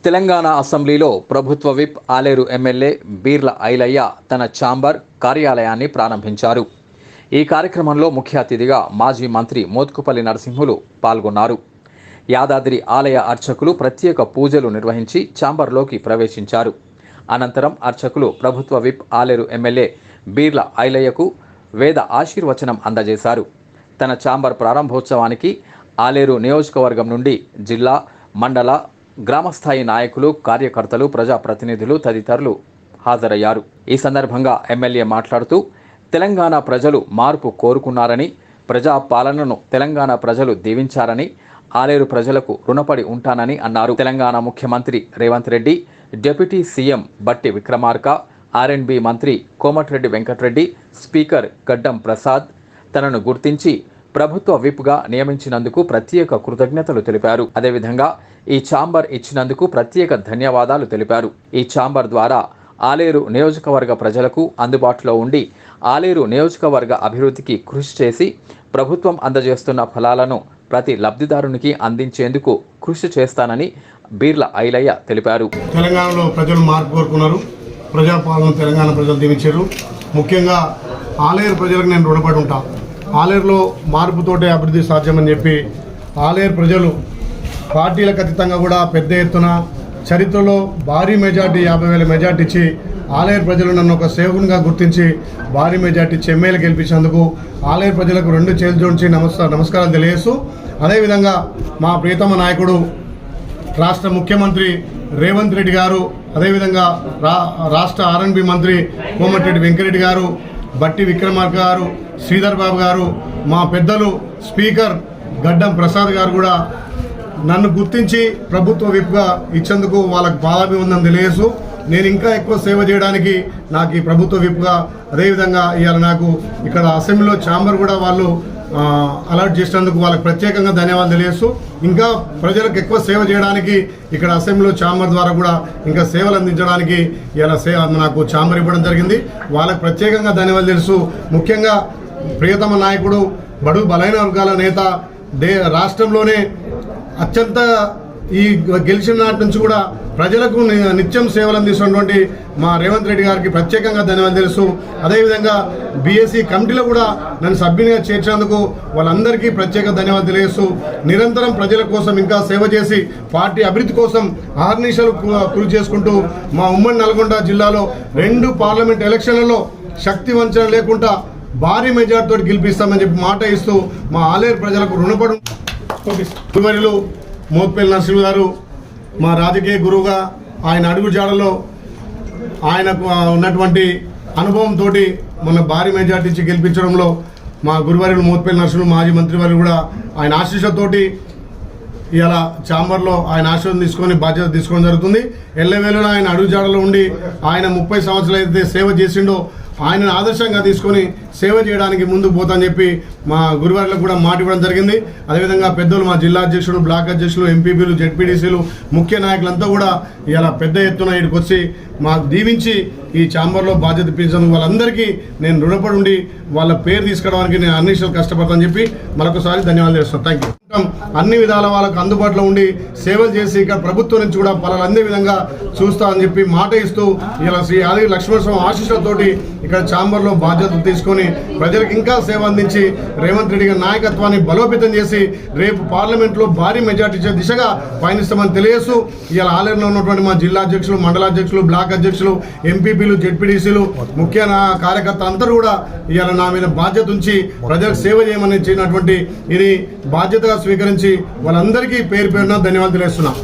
తెలంగాణ అసెంబ్లీలో ప్రభుత్వ whip Aleru MLA Beerla Ailayya తన ఛాంబర్ కార్యాలయాన్ని ప్రారంభించారు. ఈ కార్యక్రమంలో ముఖ్య అతిథిగా మాజీ మంత్రి మోత్కుపల్లి నరసింహులు పాల్గొన్నారు. యాదాద్రి ఆలయ అర్చకులు ప్రత్యేక పూజలు నిర్వహించి ఛాంబర్లోకి ప్రవేశించారు. అనంతరం అర్చకులు ప్రభుత్వ విప్ ఆలేరు ఎమ్మెల్యే బీర్ల ఐలయ్యకు వేద ఆశీర్వచనం అందజేశారు. తన ఛాంబర్ ప్రారంభోత్సవానికి ఆలేరు నియోజకవర్గం నుండి జిల్లా, మండల, గ్రామస్థాయి నాయకులు, కార్యకర్తలు, ప్రజాప్రతినిధులు తదితరులు హాజరయ్యారు. ఈ సందర్భంగా ఎమ్మెల్యే మాట్లాడుతూ తెలంగాణ ప్రజలు మార్పు కోరుకున్నారని, ప్రజా పాలనను తెలంగాణ ప్రజలు దీవించారని, ఆలేరు ప్రజలకు రుణపడి ఉంటానని అన్నారు. తెలంగాణ ముఖ్యమంత్రి రేవంత్ రెడ్డి, డిప్యూటీ సీఎం బట్టి విక్రమార్క, ఆర్ఎండ్బి మంత్రి కోమటిరెడ్డి వెంకటరెడ్డి, స్పీకర్ గడ్డం ప్రసాద్ తనను గుర్తించి ప్రభుత్వ విప్గా నియమించినందుకు ప్రత్యేక కృతజ్ఞతలు తెలిపారు. అదేవిధంగా ఈ ఛాంబర్ ఇచ్చినందుకు ప్రత్యేక ధన్యవాదాలు తెలిపారు. ఈ ఛాంబర్ ద్వారా ఆలేరు నియోజకవర్గ ప్రజలకు అందుబాటులో ఉండి ఆలేరు నియోజకవర్గ అభివృద్ధికి కృషి చేసి ప్రభుత్వం అందజేస్తున్న ఫలాలను ప్రతి లబ్ధిదారునికి అందించేందుకు కృషి చేస్తానని బీర్ల ఐలయ్య తెలిపారు. తెలంగాణలో ప్రజలు మార్పు కోరుకున్నారు. ప్రజాపాలన తెలంగాణ ప్రజలు దీవించారు. ముఖ్యంగా ఆలేరు ప్రజలకు నేను రుణపడి ఉంటా. ఆలేరులో మార్పుతోటే అభివృద్ధి సాధ్యమని చెప్పి ఆలేరు ప్రజలు పార్టీలకు అతీతంగా కూడా పెద్ద ఎత్తున చరిత్రలో భారీ మెజార్టీ 50,000 మెజార్టీ ఇచ్చి ఆలేరు ప్రజలు నన్ను ఒక సేవకునిగా గుర్తించి భారీ మెజార్టీ ఇచ్చి ఎమ్మెల్యే గెలిపించినందుకు ఆలేరు ప్రజలకు 2 చేతులు జోడించి నమస్కారాలు తెలియజేస్తూ, అదేవిధంగా మా ప్రియతమ నాయకుడు రాష్ట్ర ముఖ్యమంత్రి రేవంత్ రెడ్డి గారు, అదేవిధంగా రాష్ట్ర ఆర్ఎండ్బి మంత్రి కోమటిరెడ్డి వెంకటరెడ్డి గారు, బట్టి విక్రమార్క గారు, శ్రీధర్ బాబు గారు, మా పెద్దలు స్పీకర్ గడ్డం ప్రసాద్ గారు కూడా నన్ను గుర్తించి ప్రభుత్వ విప్గా ఇచ్చేందుకు వాళ్ళకు పాదాభివందనం తెలియజేస్తూ, నేను ఇంకా ఎక్కువ సేవ చేయడానికి నాకు ఈ ప్రభుత్వ విప్గా, అదేవిధంగా ఇవాళ నాకు ఇక్కడ అసెంబ్లీలో ఛాంబర్ కూడా వాళ్ళు అలర్ట్ చేసినందుకు వాళ్ళకి ప్రత్యేకంగా ధన్యవాదాలు తెలియజేస్తూ, ఇంకా ప్రజలకు ఎక్కువ సేవ చేయడానికి ఇక్కడ అసెంబ్లీలో ఛాంబర్ ద్వారా కూడా ఇంకా సేవలు అందించడానికి ఇలా నాకు ఛాంబర్ ఇవ్వడం జరిగింది. వాళ్ళకి ప్రత్యేకంగా ధన్యవాదాలు తెలుసు. ముఖ్యంగా ప్రియతమ నాయకుడు, బడుగు బలైన వర్గాల నేత, రాష్ట్రంలోనే అత్యంత ఈ గెలిచిన నాటి నుంచి కూడా ప్రజలకు నిత్యం సేవలు అందిస్తున్నటువంటి మా రేవంత్ రెడ్డి గారికి ప్రత్యేకంగా ధన్యవాదాలు తెలుసు. అదేవిధంగా బీఎస్సీ కమిటీలో కూడా నన్ను సభ్యునిగా చేర్చినందుకు వాళ్ళందరికీ ప్రత్యేక ధన్యవాదాలు తెలియజేస్తూ, నిరంతరం ప్రజల కోసం ఇంకా సేవ చేసి పార్టీ అభివృద్ధి కోసం ఆర్నిషాలు కృషి చేసుకుంటూ మా ఉమ్మడి నల్గొండ జిల్లాలో 2 పార్లమెంట్ ఎలక్షన్లలో శక్తి వంచన లేకుండా భారీ మెజార్టీతో గెలిపిస్తామని చెప్పి మాట ఇస్తూ మా ఆలేరు ప్రజలకు రుణపడు మోత్కుపల్లి నరసింహ గారు మా రాజకీయ గురువుగా ఆయన అడుగు జాడలో ఆయనకు ఉన్నటువంటి అనుభవంతో మన భారీ మెజార్టీ ఇచ్చి గెలిపించడంలో మా గురువారులు మోత్కుపల్లి నరసింహ మాజీ మంత్రి వారు కూడా ఆయన ఆశీస్సులతోటి ఇలా ఛాంబర్లో ఆయన ఆశీర్వాదం తీసుకొని బాధ్యత తీసుకోవడం జరుగుతుంది. ఎల్లవేళలా ఆయన అడుగు జాడలో ఉండి ఆయన 30 సంవత్సరాలు అయితే సేవ చేసిండో ఆయనను ఆదర్శంగా తీసుకొని సేవ చేయడానికి ముందుకు పోతామని చెప్పి మా గురువారులకు కూడా మాట ఇవ్వడం జరిగింది. అదేవిధంగా పెద్దలు మా జిల్లా అధ్యక్షులు, బ్లాక్ అధ్యక్షులు, ఎంపీపీలు, జెడ్పీటీసీలు, ముఖ్య నాయకులంతా కూడా ఇలా పెద్ద ఎత్తున ఇక్కడికి వచ్చి మాకు దీవించి ఈ ఛాంబర్లో బాధ్యత ఇప్పించడానికి వాళ్ళందరికీ నేను రుణపడి ఉండి వాళ్ళ పేరు తీసుకురావడానికి నేను అన్ని విషయాలు కష్టపడతానని చెప్పి మరొకసారి ధన్యవాదాలు చేస్తాను. Thank you. అన్ని విధాల వాళ్ళకు అందుబాటులో ఉండి సేవలు చేసి ఇక్కడ ప్రభుత్వం నుంచి కూడా ఫలాలు అందే విధంగా చూస్తా అని చెప్పి మాట ఇస్తూ ఇలా శ్రీ ఆది లక్ష్మణస్వామి ఆశీస్సులతోటి ఇక్కడ ఛాంబర్లో బాధ్యతలు తీసుకొని ప్రజలకు ఇంకా సేవ అందించి రేవంత్ రెడ్డి గారి నాయకత్వాన్ని బలోపేతం చేసి రేపు పార్లమెంట్లో భారీ మెజార్టీ ఇచ్చే దిశగా పయనిస్తామని తెలియజేస్తూ, ఇలా ఆలయంలో ఉన్నటువంటి మా జిల్లా అధ్యక్షులు, మండలాధ్యక్షులు, బ్లాక్ అధ్యక్షులు, ఎంపీపీలు, జెడ్పీటీసీలు, ముఖ్య కార్యకర్తలు అందరూ కూడా ఇలా నా మీద బాధ్యత ఉంచి ప్రజలకు సేవ చేయమని ఇచ్చినటువంటి ఇది బాధ్యతగా స్వీకరించి వాళ్ళందరికీ పేరు పేరున ధన్యవాదాలు తెలియజేస్తున్నా.